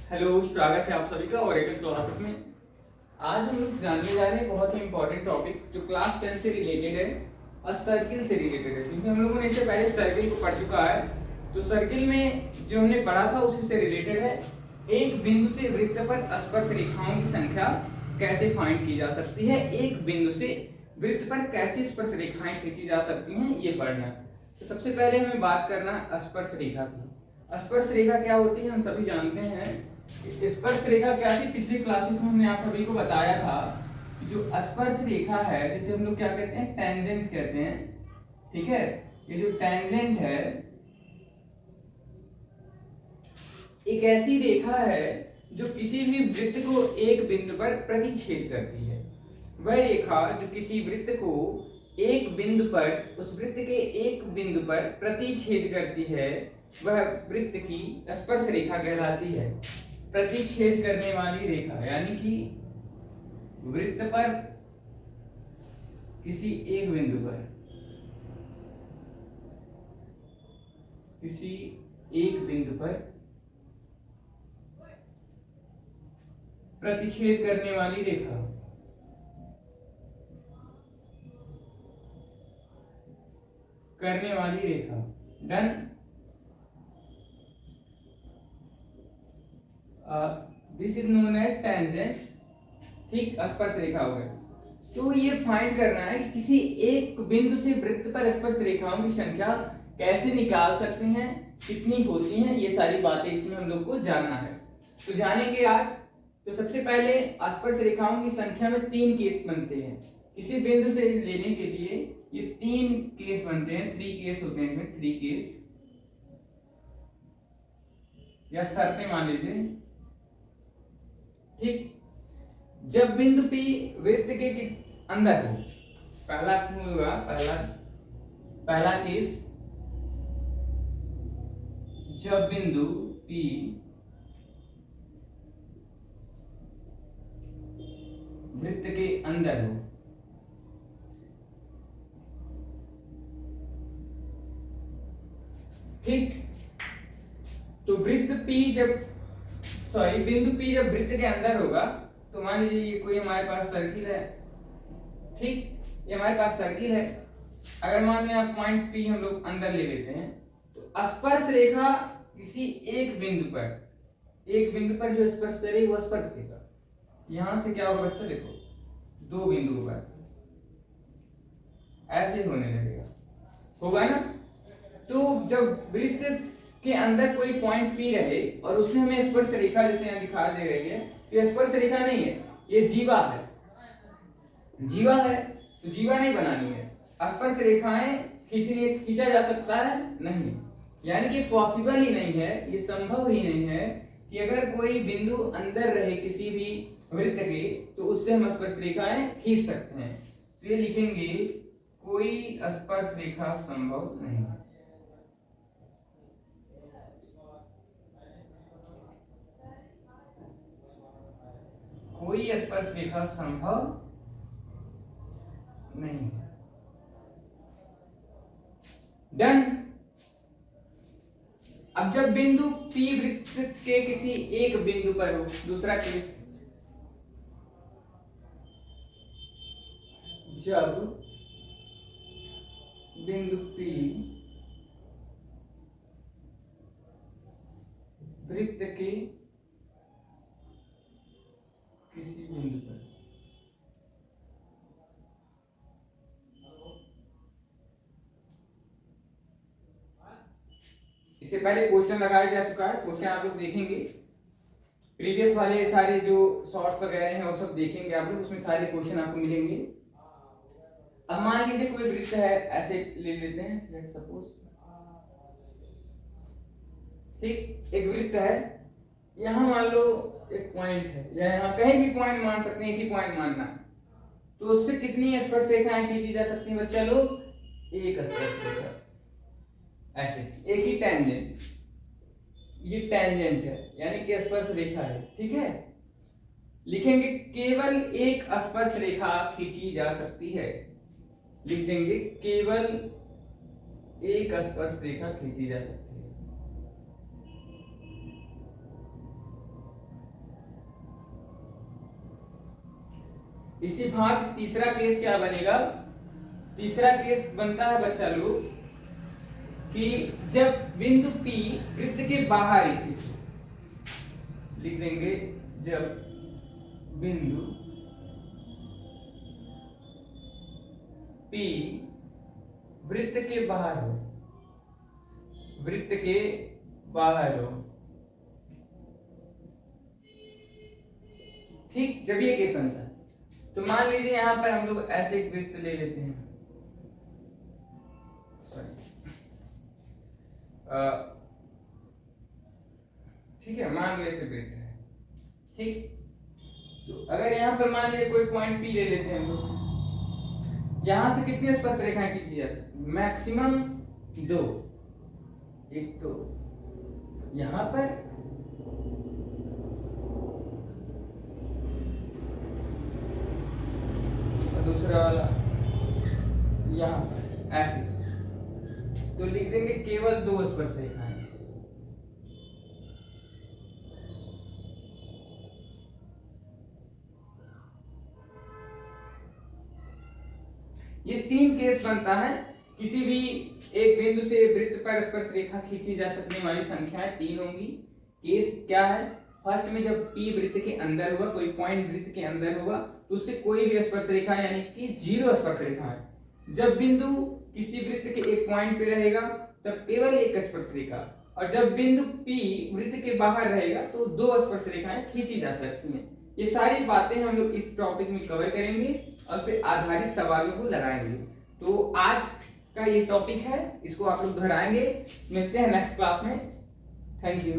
Hello, स्वागत है आप सभी का ओरेकल क्लासेस में। आज हम लोग जानने जा रहे हैं बहुत ही इंपॉर्टेंट टॉपिक जो क्लास 10 से रिलेटेड है और सर्किल से रिलेटेड है, क्योंकि हम लोगों ने इससे पहले सर्किल को पढ़ चुका है। तो सर्किल में जो हमने पढ़ा था उसी से रिलेटेड है। एक बिंदु से वृत्त पर स्पर्श रेखाओं की संख्या कैसे फाइंड की जा सकती है, एक बिंदु से वृत्त पर कैसे स्पर्श रेखाएं खींची जा सकती हैं, ये पढ़ना है। तो सबसे पहले हमें बात करना है स्पर्श रेखा की। स्पर्श रेखा क्या होती है हम सभी जानते हैं। स्पर्श रेखा क्या थी, पिछली क्लासेस में हमने आप सभी को बताया था कि जो स्पर्श रेखा है जिसे हम लोग क्या कहते हैं, टेंजेंट कहते हैं। ठीक है, ये जो टेंजेंट है एक ऐसी रेखा है जो किसी भी वृत्त को एक बिंदु पर प्रतिच्छेद करती है। वह रेखा जो किसी वृत्त को एक बिंदु पर, उस वृत्त के एक बिंदु पर प्रतिच्छेद करती है, वह वृत्त की स्पर्श रेखा कहलाती है। प्रतिच्छेद करने वाली रेखा यानी कि वृत्त पर किसी एक बिंदु पर, किसी एक बिंदु पर प्रतिच्छेद करने वाली रेखा, करने वाली रेखा। Done. This is known as tangent. ठीक, स्पर्श रेखा हो गया। तो ये फाइंड करना है कि किसी एक बिंदु से वृत्त पर स्पर्श रेखाओं की संख्या कैसे निकाल सकते हैं, कितनी होती हैं, ये सारी बातें इसमें हम लोग को जानना है। तो जानेंगे आज। तो सबसे पहले स्पर्श रेखाओं की संख्या में 3 केस बनते हैं। किसी बिंदु से लेने के लिए ये 3 केस बनते हैं, 3 केस होते हैं इसमें, 3 केस या शर्तें मान लीजिए। ठीक, जब बिंदु P वृत्त के अंदर हो, पहला होगा, पहला केस, जब बिंदु P वृत्त के अंदर हो। ठीक, तो वृत्त P जब बिंदु P जब वृत्त के अंदर होगा, तो मान लीजिए ये कोई हमारे पास सर्किल है। ठीक, ये हमारे पास सर्किल है। अगर मान लिया पॉइंट P हम लोग अंदर ले लेते हैं, तो स्पर्श रेखा किसी एक बिंदु पर जो स्पर्श करे वो स्पर्श रेखा यहां से क्या होगा बच्चों, देखो 2 बिंदुओं पर ऐसे होने लगेगा, होगा ना। तो जब वृत्त के अंदर कोई पॉइंट P रहे और उससे हमें स्पर्श रेखा जैसे यहाँ दिखा दे रही है, ये स्पर्श रेखा नहीं है, ये जीवा है। जीवा है तो जीवा नहीं बनानी है। स्पर्श रेखाएं खींचा जा सकता है नहीं, यानी कि पॉसिबल ही नहीं है, ये संभव ही नहीं है कि अगर कोई बिंदु अंदर रहे किसी भी वृत्त के, तो उससे हम स्पर्श रेखाएं खींच सकते हैं। तो ये लिखेंगे कोई स्पर्श रेखा संभव नहीं है। कोई स्पर्श रेखा संभव नहीं है। डन। अब जब बिंदु P वृत्त के किसी एक बिंदु पर हो, दूसरा केस, जब बिंदु P वृत्त के किसी बिंदु पर, इससे पहले क्वेश्चन लगाया जा चुका है, क्वेश्चन आप लोग देखेंगे, प्रीवियस वाले सारे जो शॉर्ट्स वगैरह हैं वो सब देखेंगे आप लोग, उसमें सारे क्वेश्चन आपको मिलेंगे। अब मान लीजिए कोई वृत्त है, ऐसे ले लेते हैं, लेट्स सपोज। ठीक, एक वृत्त है, यहां मान लो एक पॉइंट है, या यहां कहीं भी पॉइंट मान सकते हैं, एक ही पॉइंट मानना है। तो उससे कितनी स्पर्श रेखाएं खींची जा सकती हैं बच्चा लोग, एक स्पर्श रेखा, ऐसे एक ही टेंजेंट, ये टेंजेंट है यानी कि स्पर्श रेखा है। ठीक है, लिखेंगे केवल एक स्पर्श रेखा खींची जा सकती है, लिख देंगे केवल एक स्पर्श रेखा खींची जा सकती है। इसी भाग तीसरा केस क्या बनेगा, तीसरा केस बनता है बच्चा लोग कि जब बिंदु P वृत्त के बाहर स्थित, लिख देंगे जब बिंदु P वृत्त के बाहर हो, वृत्त के बाहर हो, ठीक। जब ये केस बनता है तो मान लीजिए यहां पर हम लोग ऐसे एक वृत्त ले लेते हैं, ठीक है, मान लो ऐसे वृत्त है, ठीक। तो अगर यहाँ पर मान लीजिए कोई पॉइंट P ले लेते हैं हम लोग, यहां से कितनी स्पर्श रेखाएं खींची जा सकती, मैक्सिमम 2, एक तो यहां पर और दूसरा वाला यहां पर, ऐसे। तो लिख देंगे केवल 2 स्पर्श रेखाएं। ये 3 केस बनता है, किसी भी एक बिंदु से वृत्त पर स्पर्श रेखा खींची जा सकने वाली संख्याएं 3 होंगी। केस क्या है, फर्स्ट में जब P वृत्त के अंदर होगा, कोई पॉइंट वृत्त के अंदर होगा तो उससे कोई भी स्पर्श रेखा यानी कि 0 स्पर्श रेखा है। जब बिंदु किसी वृत्त के एक पॉइंट पे रहेगा तब केवल एक स्पर्श रेखा, और जब बिंदु P वृत्त के बाहर रहेगा तो 2 स्पर्श रेखाएं खींची जा सकती हैं। ये सारी बातें हम लोग इस टॉपिक में कवर करेंगे और उस पर आधारित सवालों को लगाएंगे। तो आज का ये टॉपिक है, इसको आप लोग दोहराएंगे। मिलते हैं नेक्स्ट क्लास में। Thank you.